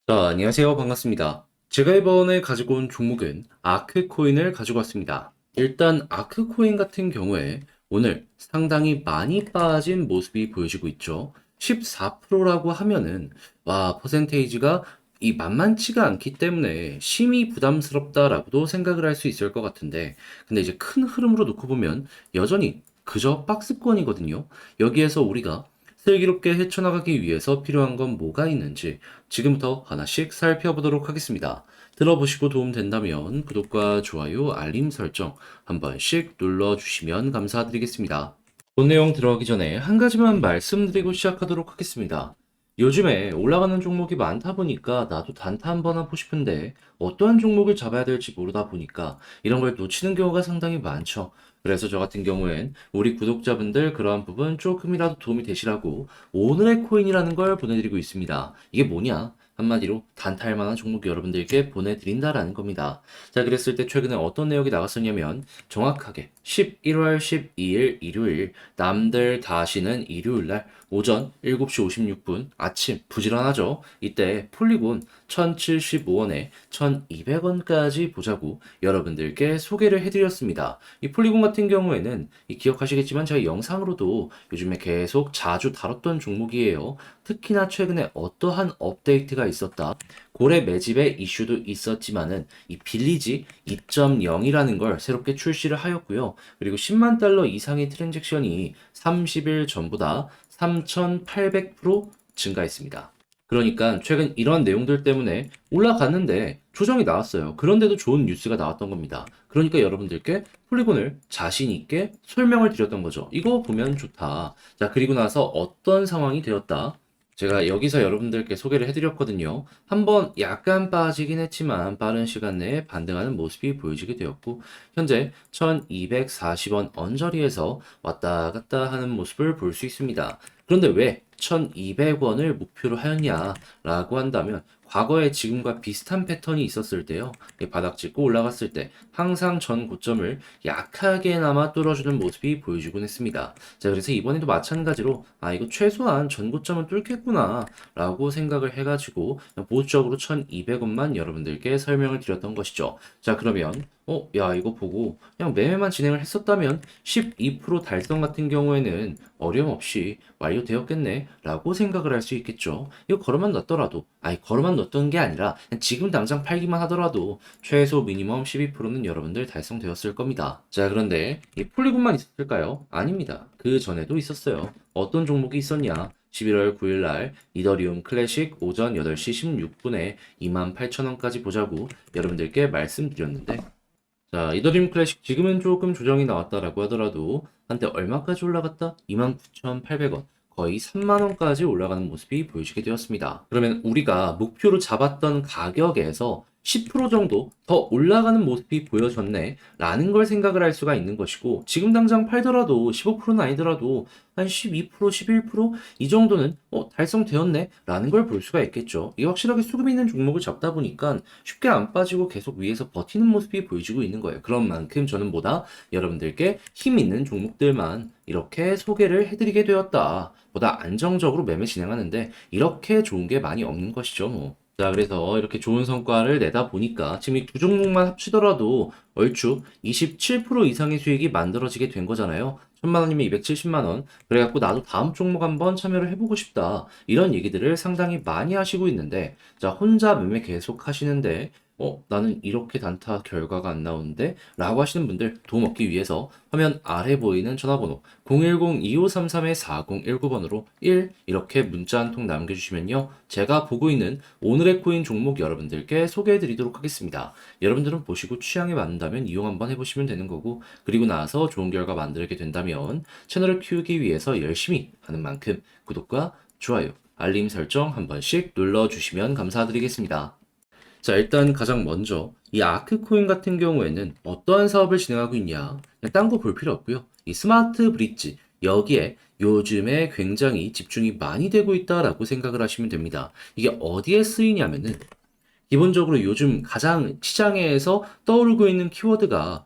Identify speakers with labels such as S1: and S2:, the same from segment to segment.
S1: 안녕하세요. 반갑습니다. 제가 이번에 가지고 온 종목은 아크코인을 가지고 왔습니다. 일단 아크코인 같은 경우에 오늘 상당히 많이 빠진 모습이 보여지고 있죠. 14%라고 하면은 퍼센테이지가 이 만만치가 않기 때문에 심히 부담스럽다라고도 생각을 할 수 있을 것 같은데, 근데 이제 큰 흐름으로 놓고 보면 여전히 그저 박스권이거든요. 여기에서 우리가 슬기롭게 헤쳐나가기 위해서 필요한 건 뭐가 있는지 지금부터 하나씩 살펴보도록 하겠습니다. 들어보시고 도움된다면 구독과 좋아요, 알림 설정 한 번씩 눌러주시면 감사드리겠습니다. 본 내용 들어가기 전에 한 가지만 말씀드리고 시작하도록 하겠습니다. 요즘에 올라가는 종목이 많다 보니까 나도 단타 한번 하고 싶은데 어떠한 종목을 잡아야 될지 모르다 보니까 이런 걸 놓치는 경우가 상당히 많죠. 그래서 저 같은 경우엔 우리 구독자분들 그러한 부분 조금이라도 도움이 되시라고 오늘의 코인이라는 걸 보내드리고 있습니다. 이게 뭐냐? 한마디로 단타할 만한 종목 여러분들께 보내드린다라는 겁니다. 자, 그랬을 때 최근에 어떤 내용이 나왔었냐면 정확하게 11월 12일 일요일 남들 다 쉬는 일요일 날 오전 7시 56분 아침 부지런하죠. 이때 폴리곤 1075원에 1200원까지 보자고 여러분들께 소개를 해드렸습니다. 이 폴리곤 같은 경우에는 기억하시겠지만 제가 영상으로도 요즘에 계속 자주 다뤘던 종목이에요. 특히나 최근에 어떠한 업데이트가 있었다. 고래 매집의 이슈도 있었지만은 이 빌리지 2.0이라는 걸 새롭게 출시를 하였고요. 그리고 10만 달러 이상의 트랜잭션이 30일 전보다 3,800% 증가했습니다. 그러니까 최근 이런 내용들 때문에 올라갔는데 조정이 나왔어요. 그런데도 좋은 뉴스가 나왔던 겁니다. 그러니까 여러분들께 폴리곤을 자신 있게 설명을 드렸던 거죠. 이거 보면 좋다. 자, 그리고 나서 어떤 상황이 되었다. 제가 여기서 여러분들께 소개를 해드렸거든요. 한번 약간 빠지긴 했지만 빠른 시간 내에 반등하는 모습이 보여지게 되었고, 현재 1240원 언저리에서 왔다 갔다 하는 모습을 볼 수 있습니다. 그런데 왜 1200원을 목표로 하였냐라고 한다면 과거에 지금과 비슷한 패턴이 있었을 때요. 바닥 찍고 올라갔을 때 항상 전 고점을 약하게나마 뚫어주는 모습이 보여주곤 했습니다. 자, 그래서 이번에도 마찬가지로 이거 최소한 전 고점은 뚫겠구나 라고 생각을 해가지고 보수적으로 1200원만 여러분들께 설명을 드렸던 것이죠. 자, 그러면 야, 이거 보고 그냥 매매만 진행을 했었다면 12% 달성 같은 경우에는 어려움 없이 완료되었겠네 라고 생각을 할 수 있겠죠. 이거 걸어만 넣었더라도, 걸어만 넣었던 게 아니라 그냥 지금 당장 팔기만 하더라도 최소 미니멈 12%는 여러분들 달성되었을 겁니다. 자, 그런데 이 폴리곤만 있었을까요? 아닙니다. 그 전에도 있었어요. 어떤 종목이 있었냐? 11월 9일 날 이더리움 클래식 오전 8시 16분에 28,000원까지 보자고 여러분들께 말씀드렸는데, 자, 이더리움 클래식 지금은 조금 조정이 나왔다라고 하더라도 한때 얼마까지 올라갔다? 29,800원. 거의 3만 원까지 올라가는 모습이 보여지게 되었습니다. 그러면 우리가 목표로 잡았던 가격에서 10% 정도 더 올라가는 모습이 보여졌네 라는 걸 생각을 할 수가 있는 것이고, 지금 당장 팔더라도 15%는 아니더라도 한 12%, 11%이 정도는 달성되었네 라는 걸 볼 수가 있겠죠. 이 확실하게 수급 있는 종목을 잡다 보니까 쉽게 안 빠지고 계속 위에서 버티는 모습이 보여지고 있는 거예요. 그런 만큼 저는 보다 여러분들께 힘 있는 종목들만 이렇게 소개를 해드리게 되었다. 보다 안정적으로 매매 진행하는데 이렇게 좋은 게 많이 없는 것이죠, 뭐. 자, 그래서 이렇게 좋은 성과를 내다 보니까 지금 이 두 종목만 합치더라도 얼추 27% 이상의 수익이 만들어지게 된 거잖아요. 1000만 원이면 270만 원. 그래갖고 나도 다음 종목 한번 참여를 해보고 싶다. 이런 얘기들을 상당히 많이 하시고 있는데, 자, 혼자 매매 계속 하시는데, 나는 이렇게 단타 결과가 안 나오는데? 라고 하시는 분들 도움 얻기 위해서 화면 아래 보이는 전화번호 010-2533-4019번으로 1 이렇게 문자 한 통 남겨주시면요. 제가 보고 있는 오늘의 코인 종목 여러분들께 소개해 드리도록 하겠습니다. 여러분들은 보시고 취향에 맞는다면 이용 한번 해보시면 되는 거고, 그리고 나서 좋은 결과 만들게 된다면 채널을 키우기 위해서 열심히 하는 만큼 구독과 좋아요, 알림 설정 한 번씩 눌러주시면 감사드리겠습니다. 자, 일단 가장 먼저 이 아크코인 같은 경우에는 어떠한 사업을 진행하고 있냐? 딴 거 볼 필요 없고요. 이 스마트 브릿지 여기에 요즘에 굉장히 집중이 많이 되고 있다라고 생각을 하시면 됩니다. 이게 어디에 쓰이냐면은 기본적으로 요즘 가장 시장에서 떠오르고 있는 키워드가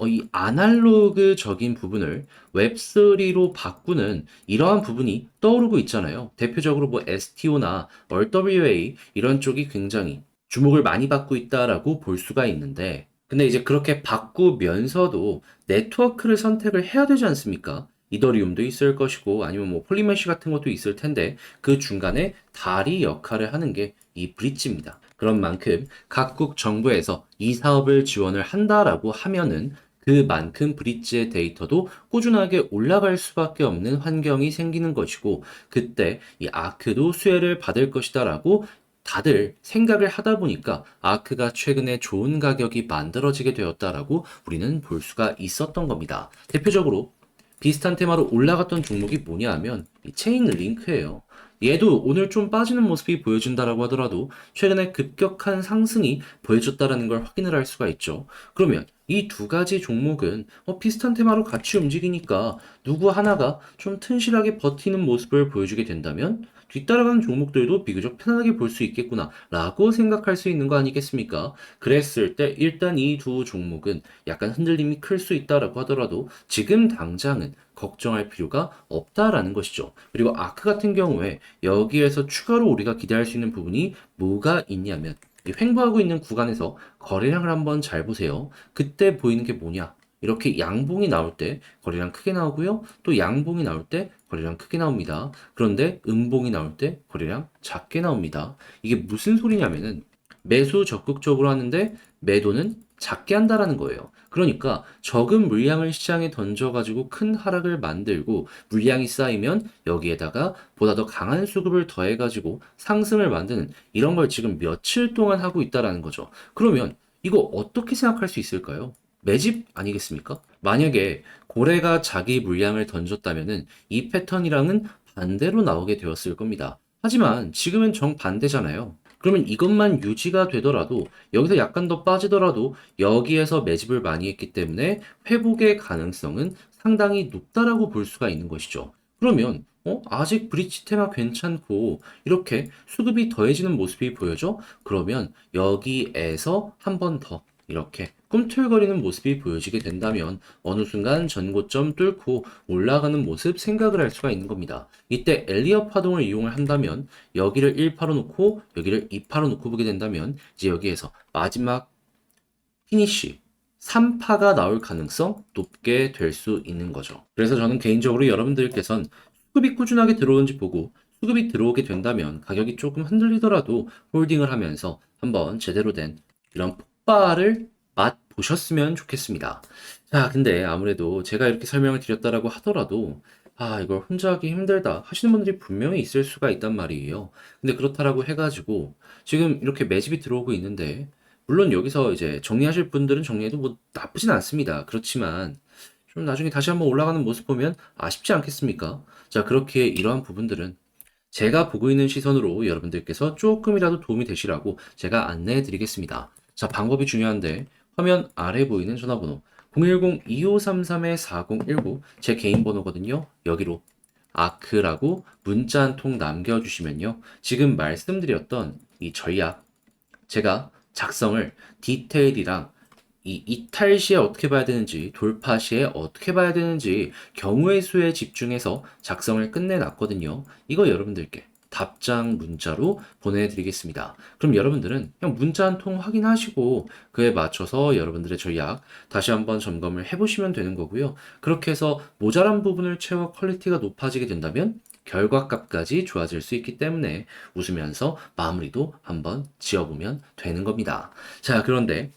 S1: 이 아날로그적인 부분을 웹3로 바꾸는 이러한 부분이 떠오르고 있잖아요. 대표적으로 뭐 STO나 RWA 이런 쪽이 굉장히 주목을 많이 받고 있다라고 볼 수가 있는데, 근데 이제 그렇게 바꾸면서도 네트워크를 선택을 해야 되지 않습니까? 이더리움도 있을 것이고 아니면 뭐 폴리메쉬 같은 것도 있을 텐데 그 중간에 다리 역할을 하는 게 이 브릿지입니다. 그런 만큼 각국 정부에서 이 사업을 지원을 한다라고 하면은 그만큼 브릿지의 데이터도 꾸준하게 올라갈 수밖에 없는 환경이 생기는 것이고, 그때 이 아크도 수혜를 받을 것이다라고 다들 생각을 하다 보니까 아크가 최근에 좋은 가격이 만들어지게 되었다라고 우리는 볼 수가 있었던 겁니다. 대표적으로 비슷한 테마로 올라갔던 종목이 뭐냐 하면 이 체인 링크예요. 얘도 오늘 좀 빠지는 모습이 보여진다라고 하더라도 최근에 급격한 상승이 보여줬다라는 걸 확인을 할 수가 있죠. 그러면 이 두 가지 종목은 비슷한 테마로 같이 움직이니까 누구 하나가 좀 튼실하게 버티는 모습을 보여주게 된다면 뒤따라가는 종목들도 비교적 편안하게 볼 수 있겠구나 라고 생각할 수 있는 거 아니겠습니까? 그랬을 때 일단 이 두 종목은 약간 흔들림이 클 수 있다라고 하더라도 지금 당장은 걱정할 필요가 없다라는 것이죠. 그리고 아크 같은 경우에 여기에서 추가로 우리가 기대할 수 있는 부분이 뭐가 있냐면 이 횡보하고 있는 구간에서 거래량을 한번 잘 보세요. 그때 보이는 게 뭐냐? 이렇게 양봉이 나올 때 거래량 크게 나오고요. 또 양봉이 나올 때 거래량 크게 나옵니다. 그런데 음봉이 나올 때 거래량 작게 나옵니다. 이게 무슨 소리냐면은 매수 적극적으로 하는데 매도는 작게 한다라는 거예요. 그러니까 적은 물량을 시장에 던져가지고 큰 하락을 만들고 물량이 쌓이면 여기에다가 보다 더 강한 수급을 더해가지고 상승을 만드는 이런 걸 지금 며칠 동안 하고 있다라는 거죠. 그러면 이거 어떻게 생각할 수 있을까요? 매집 아니겠습니까? 만약에 고래가 자기 물량을 던졌다면은 이 패턴이랑은 반대로 나오게 되었을 겁니다. 하지만 지금은 정반대잖아요. 그러면 이것만 유지가 되더라도 여기서 약간 더 빠지더라도 여기에서 매집을 많이 했기 때문에 회복의 가능성은 상당히 높다라고 볼 수가 있는 것이죠. 그러면 아직 브릿지 테마 괜찮고 이렇게 수급이 더해지는 모습이 보여져? 그러면 여기에서 한 번 더 이렇게 꿈틀거리는 모습이 보여지게 된다면 어느 순간 전고점 뚫고 올라가는 모습 생각을 할 수가 있는 겁니다. 이때 엘리엇 파동을 이용을 한다면 여기를 1파로 놓고 여기를 2파로 놓고 보게 된다면 이제 여기에서 마지막 피니쉬 3파가 나올 가능성 높게 될 수 있는 거죠. 그래서 저는 개인적으로 여러분들께선 수급이 꾸준하게 들어오는지 보고 수급이 들어오게 된다면 가격이 조금 흔들리더라도 홀딩을 하면서 한번 제대로 된 이런 폭발을 맛보셨으면 좋겠습니다. 자, 근데 아무래도 제가 이렇게 설명을 드렸다라고 하더라도 이걸 혼자 하기 힘들다 하시는 분들이 분명히 있을 수가 있단 말이에요. 근데 그렇다라고 해가지고 지금 이렇게 매집이 들어오고 있는데 물론 여기서 이제 정리하실 분들은 정리해도 뭐 나쁘진 않습니다. 그렇지만 좀 나중에 다시 한번 올라가는 모습 보면 아쉽지 않겠습니까? 자, 그렇게 이러한 부분들은 제가 보고 있는 시선으로 여러분들께서 조금이라도 도움이 되시라고 제가 안내해 드리겠습니다. 자, 방법이 중요한데 화면 아래 보이는 전화번호 010-2533-4019 제 개인 번호거든요. 여기로 아크라고 문자 한 통 남겨주시면요. 지금 말씀드렸던 이 전략 제가 작성을 디테일이랑 이 이탈 시에 어떻게 봐야 되는지, 돌파 시에 어떻게 봐야 되는지 경우의 수에 집중해서 작성을 끝내놨거든요. 이거 여러분들께 답장 문자로 보내드리겠습니다. 그럼 여러분들은 그냥 문자 한 통 확인하시고 그에 맞춰서 여러분들의 전략 다시 한번 점검을 해보시면 되는 거고요. 그렇게 해서 모자란 부분을 채워 퀄리티가 높아지게 된다면 결과값까지 좋아질 수 있기 때문에 웃으면서 마무리도 한번 지어보면 되는 겁니다. 자, 그런데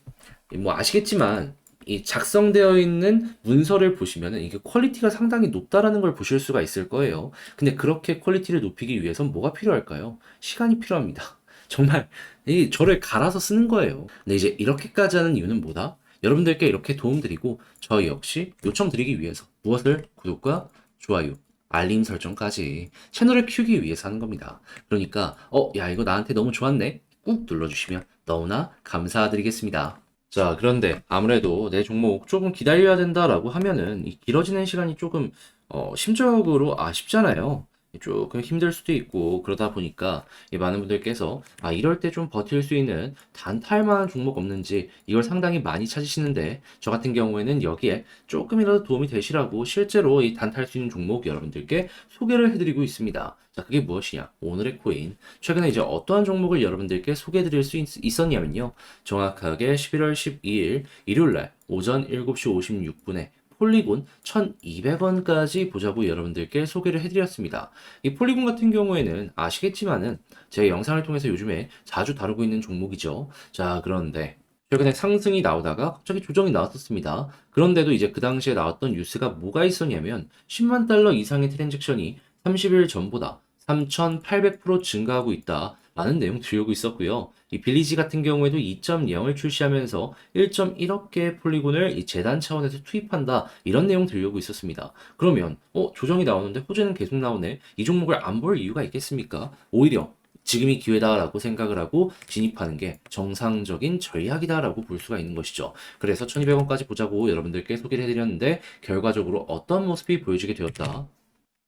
S1: 뭐 아시겠지만 이 작성되어 있는 문서를 보시면은 이게 퀄리티가 상당히 높다라는 걸 보실 수가 있을 거예요. 근데 그렇게 퀄리티를 높이기 위해선 뭐가 필요할까요? 시간이 필요합니다. 정말 이 저를 갈아서 쓰는 거예요. 근데 이제 이렇게까지 하는 이유는 뭐다? 여러분들께 이렇게 도움드리고 저 역시 요청드리기 위해서 무엇을 구독과 좋아요, 알림 설정까지 채널을 키우기 위해서 하는 겁니다. 그러니까 야 이거 나한테 너무 좋았네. 꾹 눌러주시면 너무나 감사드리겠습니다. 자, 그런데 아무래도 내 종목 조금 기다려야 된다라고 하면은 이 길어지는 시간이 조금 심적으로 아쉽잖아요. 조금 힘들 수도 있고 그러다 보니까 이 많은 분들께서 이럴 때 좀 버틸 수 있는 단타할 만한 종목 없는지 이걸 상당히 많이 찾으시는데 저 같은 경우에는 여기에 조금이라도 도움이 되시라고 실제로 이 단타할 수 있는 종목 여러분들께 소개를 해드리고 있습니다. 자, 그게 무엇이냐? 오늘의 코인. 최근에 이제 어떠한 종목을 여러분들께 소개해드릴 수 있었냐면요. 정확하게 11월 12일 일요일날 오전 7시 56분에 폴리곤 1,200원까지 보자고 여러분들께 소개를 해드렸습니다. 이 폴리곤 같은 경우에는 아시겠지만은 제 영상을 통해서 요즘에 자주 다루고 있는 종목이죠. 자, 그런데 최근에 상승이 나오다가 갑자기 조정이 나왔었습니다. 그런데도 이제 그 당시에 나왔던 뉴스가 뭐가 있었냐면 10만 달러 이상의 트랜잭션이 30일 전보다 3,800% 증가하고 있다. 라는 내용 들고 있었고요. 이 빌리지 같은 경우에도 2.0을 출시하면서 1.1억 개의 폴리곤을 이 재단 차원에서 투입한다. 이런 내용 들려오고 있었습니다. 그러면 조정이 나오는데 호재는 계속 나오네. 이 종목을 안 볼 이유가 있겠습니까? 오히려 지금이 기회다라고 생각을 하고 진입하는 게 정상적인 전략이다라고 볼 수가 있는 것이죠. 그래서 1200원까지 보자고 여러분들께 소개를 해드렸는데 결과적으로 어떤 모습이 보여지게 되었다.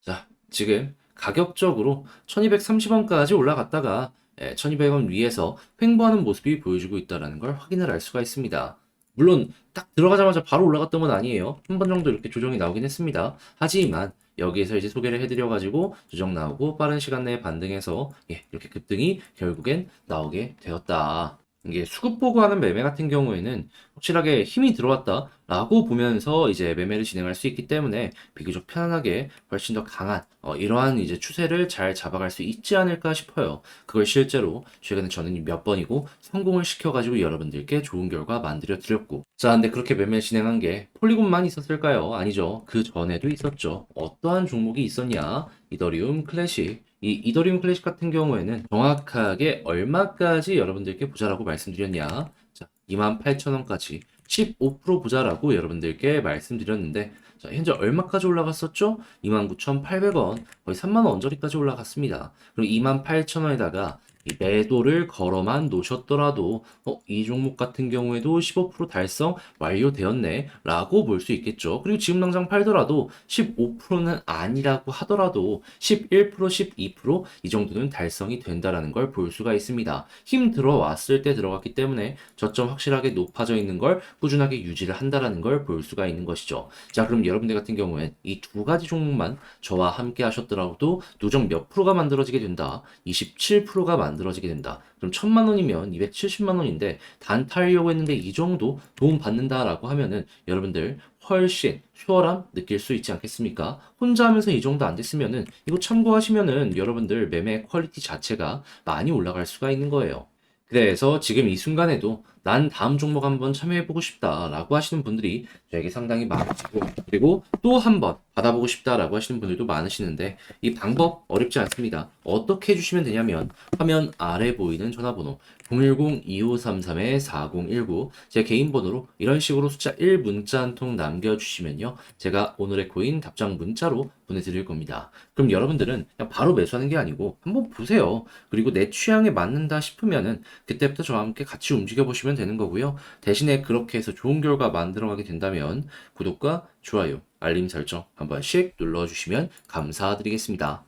S1: 자, 지금 가격적으로 1230원까지 올라갔다가 1200원 위에서 횡보하는 모습이 보여지고 있다는 걸 확인을 할 수가 있습니다. 물론 딱 들어가자마자 바로 올라갔던 건 아니에요. 한 번 정도 이렇게 조정이 나오긴 했습니다. 하지만 여기에서 이제 소개를 해드려가지고 조정 나오고 빠른 시간 내에 반등해서 이렇게 급등이 결국엔 나오게 되었다. 이게 수급 보고하는 매매 같은 경우에는 확실하게 힘이 들어왔다라고 보면서 이제 매매를 진행할 수 있기 때문에 비교적 편안하게 훨씬 더 강한 이러한 이제 추세를 잘 잡아갈 수 있지 않을까 싶어요. 그걸 실제로 최근에 저는 몇 번이고 성공을 시켜가지고 여러분들께 좋은 결과 만들어 드렸고. 자, 근데 그렇게 매매 진행한 게 폴리곤만 있었을까요? 아니죠. 그 전에도 있었죠. 어떠한 종목이 있었냐? 이더리움 클래식. 이 이더리움 클래식 같은 경우에는 정확하게 얼마까지 여러분들께 보자라고 말씀드렸냐? 자, 28,000원까지 15% 보자라고 여러분들께 말씀드렸는데 자, 현재 얼마까지 올라갔었죠? 29,800원, 거의 3만원 언저리까지 올라갔습니다. 그리고 28,000원에다가 이 매도를 걸어만 놓으셨더라도 이 종목 같은 경우에도 15% 달성 완료되었네 라고 볼 수 있겠죠. 그리고 지금 당장 팔더라도 15%는 아니라고 하더라도 11%, 12%이 정도는 달성이 된다라는 걸 볼 수가 있습니다. 힘 들어왔을 때 들어갔기 때문에 저점 확실하게 높아져 있는 걸 꾸준하게 유지를 한다라는 걸 볼 수가 있는 것이죠. 자, 그럼 여러분들 같은 경우엔 이 두 가지 종목만 저와 함께 하셨더라도 누적 몇 프로가 만들어지게 된다. 27%가 만들어지게 된다. 그럼 1,000만 원이면 270만 원인데 단타하려고 했는데 이 정도 도움 받는다라고 하면은 여러분들 훨씬 수월함 느낄 수 있지 않겠습니까? 혼자 하면서 이 정도 안 됐으면은 이거 참고하시면은 여러분들 매매 퀄리티 자체가 많이 올라갈 수가 있는 거예요. 그래서 지금 이 순간에도 난 다음 종목 한번 참여해보고 싶다라고 하시는 분들이 저에게 상당히 많으시고 그리고 또 한 번 받아보고 싶다라고 하시는 분들도 많으시는데 이 방법 어렵지 않습니다. 어떻게 해주시면 되냐면 화면 아래 보이는 전화번호 010-2533-4019 제 개인 번호로 이런 식으로 숫자 1 문자 한 통 남겨주시면요. 제가 오늘의 코인 답장 문자로 보내드릴 겁니다. 그럼 여러분들은 그냥 바로 매수하는 게 아니고 한번 보세요. 그리고 내 취향에 맞는다 싶으면은 그때부터 저와 함께 같이 움직여 보시면 되는 거고요. 대신에 그렇게 해서 좋은 결과 만들어가게 된다면 구독과 좋아요, 알림 설정 한 번씩 눌러주시면 감사드리겠습니다.